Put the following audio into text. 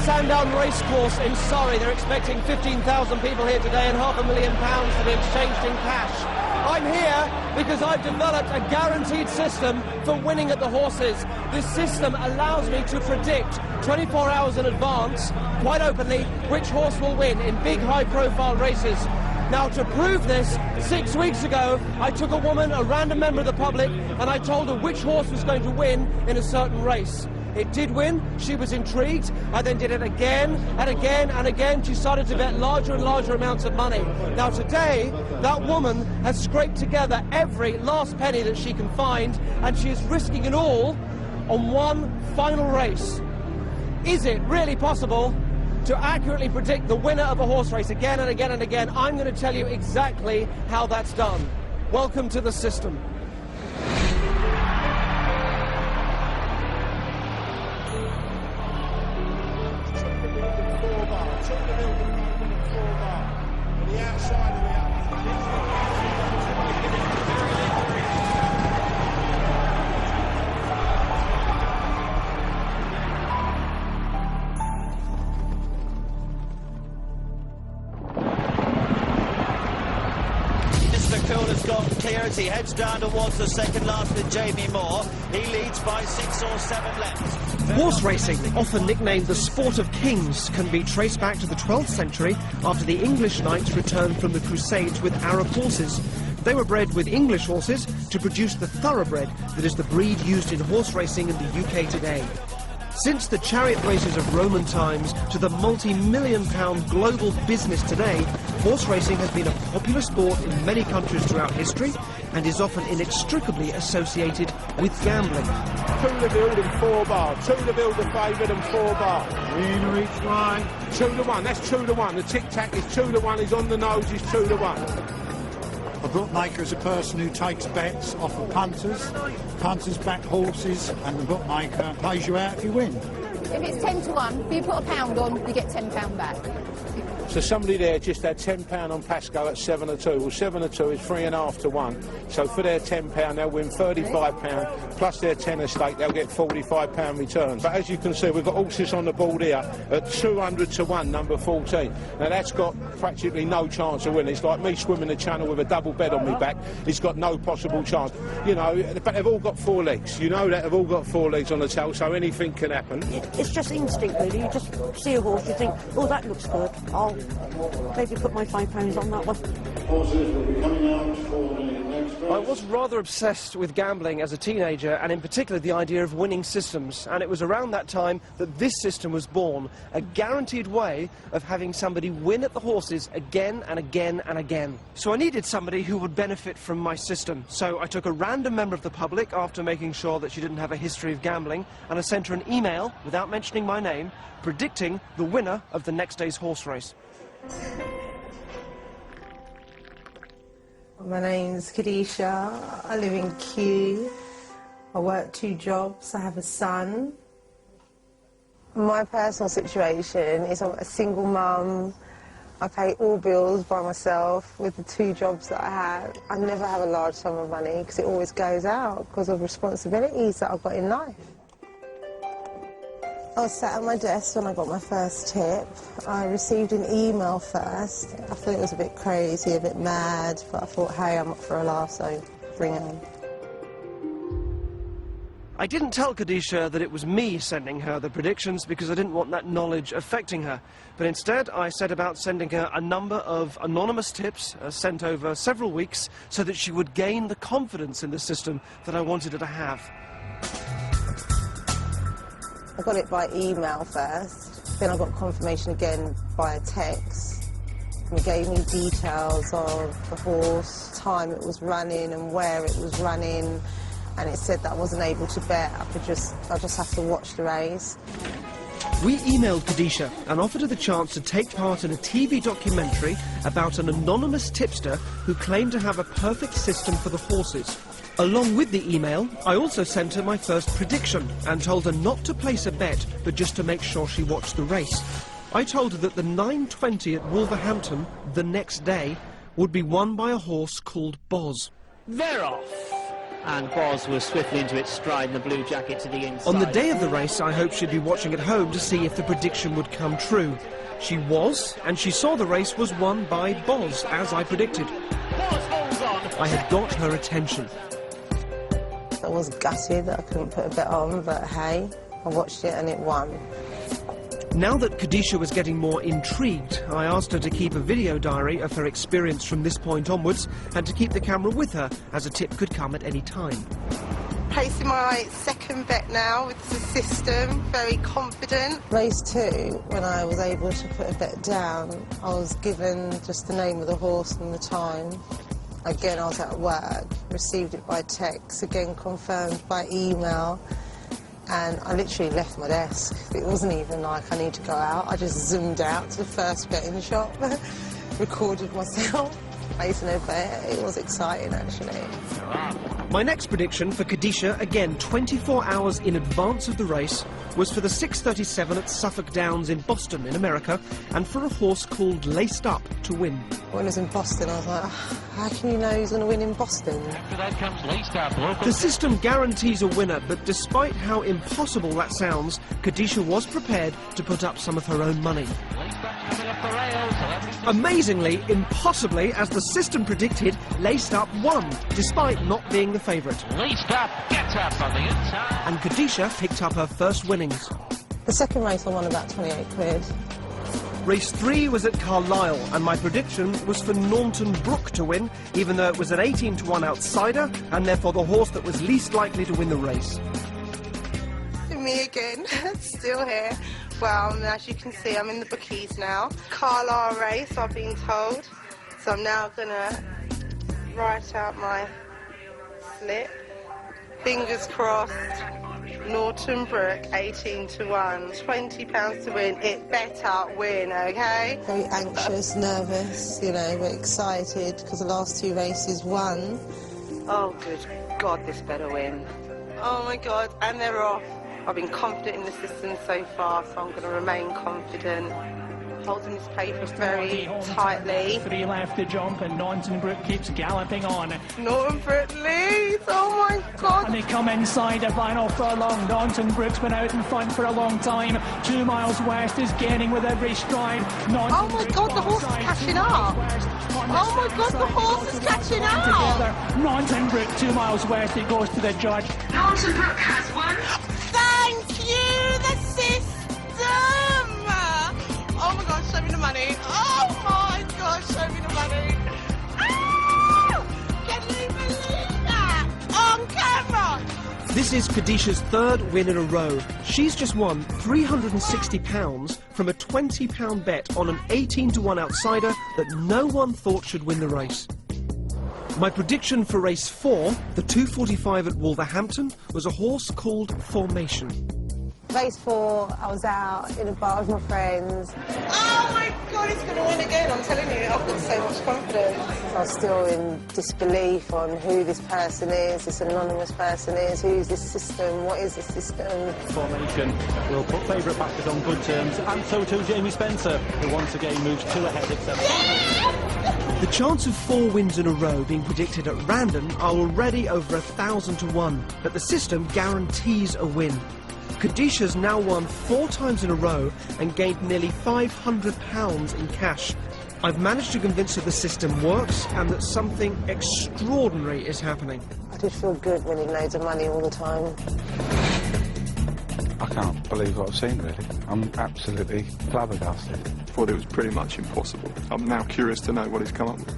Sandown Racecourse in Surrey. They're expecting 15,000 people here today and £500,000 to be exchanged in cash. I'm here because I've developed a guaranteed system for winning at the horses. This system allows me to predict 24 hours in advance, quite openly, which horse will win in big high-profile races. Now, to prove this, 6 weeks ago, I took a woman, a random member of the public, and I told her which horse was going to win in a certain race. It did win. She was intrigued. I then did it again and again and again. She started to bet larger and larger amounts of money. Now today, that woman has scraped together every last penny that she can find, and she is risking it all on one final race. Is it really possible to accurately predict the winner of a horse race again and again and again? I'm going to tell you exactly how that's done. Welcome to the system. Has got clear as he heads down towards the second last with Jamie Moore. He leads by 6 or 7 lengths. Horse racing, often nicknamed the sport of kings, can be traced back to the 12th century after the English knights returned from the Crusades with Arab horses. They were bred with English horses to produce the thoroughbred that is the breed used in horse racing in the UK today. Since the chariot races of Roman times to the multi-million-pound global business today, horse racing has been a popular sport in many countries throughout history and is often inextricably associated with gambling. 2 to build and 4 bar. 2 to build the favourite and 4 bar. Winner each line. 2 to 1. That's 2 to 1. The tic-tac is 2 to 1. He's on the nose. He's 2 to 1. A bookmaker is a person who takes bets off of punters back horses, and the bookmaker pays you out if you win. If it's 10 to 1, if you put £1 on, you get £10 back. So somebody there just had £10 on Pascal at 7 to 2. Well, 7 to 2 is 3.5 to 1. So for their £10, they'll win £35, plus their 10 stake, they'll get £45 returns. But as you can see, we've got horses on the board here at 200 to 1, number 14. Now that's got practically no chance of winning. It's like me swimming the channel with a double bed on my back. It's got no possible chance. You know, but they've all got 4 legs. You know that they've all got 4 legs on the tail, so anything can happen. It's just instinct, really. You just see a horse, you think, oh, that looks good. I'll maybe put my £5 on that one. Horses will be coming out for the next race. I was rather obsessed with gambling as a teenager, and in particular the idea of winning systems, and it was around that time that this system was born, a guaranteed way of having somebody win at the horses again and again and again. So I needed somebody who would benefit from my system, so I took a random member of the public after making sure that she didn't have a history of gambling, and I sent her an email, without mentioning my name, predicting the winner of the next day's horse race. My name's Kadisha. I live in Kew. I work 2 jobs. I have a son. My personal situation is I'm a single mum. I pay all bills by myself with the 2 jobs that I have. I never have a large sum of money because it always goes out because of responsibilities that I've got in life. I was sat at my desk when I got my first tip. I received an email first. I thought it was a bit crazy, a bit mad, but I thought, hey, I'm up for a laugh, so bring it on. I didn't tell Kadisha that it was me sending her the predictions because I didn't want that knowledge affecting her. But instead, I set about sending her a number of anonymous tips sent over several weeks so that she would gain the confidence in the system that I wanted her to have. I got it by email first, then I got confirmation again via text. It gave me details of the horse, time it was running and where it was running, and it said that I wasn't able to bet, I just have to watch the race. We emailed Kadisha and offered her the chance to take part in a TV documentary about an anonymous tipster who claimed to have a perfect system for the horses. Along with the email, I also sent her my first prediction and told her not to place a bet, but just to make sure she watched the race. I told her that the 9:20 at Wolverhampton the next day would be won by a horse called Boz. They're off. and Boz was swiftly into its stride in the blue jacket to the inside. On the day of the race, I hoped she'd be watching at home to see if the prediction would come true. She was, and she saw the race was won by Boz, as I predicted. Boz holds on. I had got her attention. I was gutted that I couldn't put a bet on, but hey, I watched it and it won. Now that Kadisha was getting more intrigued, I asked her to keep a video diary of her experience from this point onwards and to keep the camera with her, as a tip could come at any time. Placing my second bet now with the system, very confident. Race 2, when I was able to put a bet down, I was given just the name of the horse and the time. Again, I was at work, received it by text, again confirmed by email. And I literally left my desk. It wasn't even like I need to go out. I just zoomed out to the first betting shop, recorded myself, placing a bet. It was exciting, actually. My next prediction for Kadisha, again 24 hours in advance of the race, was for the 6:37 at Suffolk Downs in Boston, in America, and for a horse called Laced Up to win. When I was in Boston, I was like, how can you know who's going to win in Boston? After that comes Laced Up. The system guarantees a winner, but despite how impossible that sounds, Kadisha was prepared to put up some of her own money. Amazingly, impossibly, as the system predicted, Laced Up won, despite not being the favourite. Laced Up gets up on the inside. And Kadisha picked up her first winnings. The second race I won about 28 quid. Race 3 was at Carlisle, and my prediction was for Naunton Brook to win, even though it was an 18-to-1 outsider, and therefore the horse that was least likely to win the race. Me again, still here. Well, as you can see, I'm in the bookies now. Carlisle race, I've been told. So I'm now gonna write out my slip. Fingers crossed. Naunton Brook, 18-to-1, £20 to win. It better win, okay? Very anxious, nervous, you know, but excited because the last 2 races won. Oh, good God, this better win. Oh my God, and they're off. I've been confident in the system so far, so I'm going to remain confident. Holding this paper very tightly. 3 left to jump, and Naunton Brook keeps galloping on. Naunton Brook leads, oh my God. And they come inside the final furlong. Naunton Brook's been out in front for a long time. 2 miles west is gaining with every stride. Oh my God, the horse is catching up. Oh my God, the horse is catching up. Together. Naunton Brook, 2 miles west, it goes to the judge. Naunton Brook has won. Thank you, the system. Oh my God, show me the money. Oh my God, show me the money. Ah! Can you believe that? On camera. This is Kadisha's 3rd win in a row. She's just won £360 from a £20 bet on an 18-to-1 outsider that no one thought should win the race. My prediction for race 4, the 2:45 at Wolverhampton, was a horse called Formation. Race 4, I was out in a bar with my friends. Oh my God, he's going to win again, I'm telling you, I've got so much confidence. I was still in disbelief on who this person is, this anonymous person is, who's this system, what is this system? Formation will put favourite backers on good terms, and so too Jamie Spencer, who once again moves 2 ahead except... The chance of 4 wins in a row being predicted at random are already over 1,000 to 1, but the system guarantees a win. Kadisha's now won 4 times in a row and gained nearly £500 in cash. I've managed to convince her the system works and that something extraordinary is happening. I did feel good winning loads of money all the time. I can't believe what I've seen, really. I'm absolutely flabbergasted. Thought it was pretty much impossible. I'm now curious to know what he's come up with.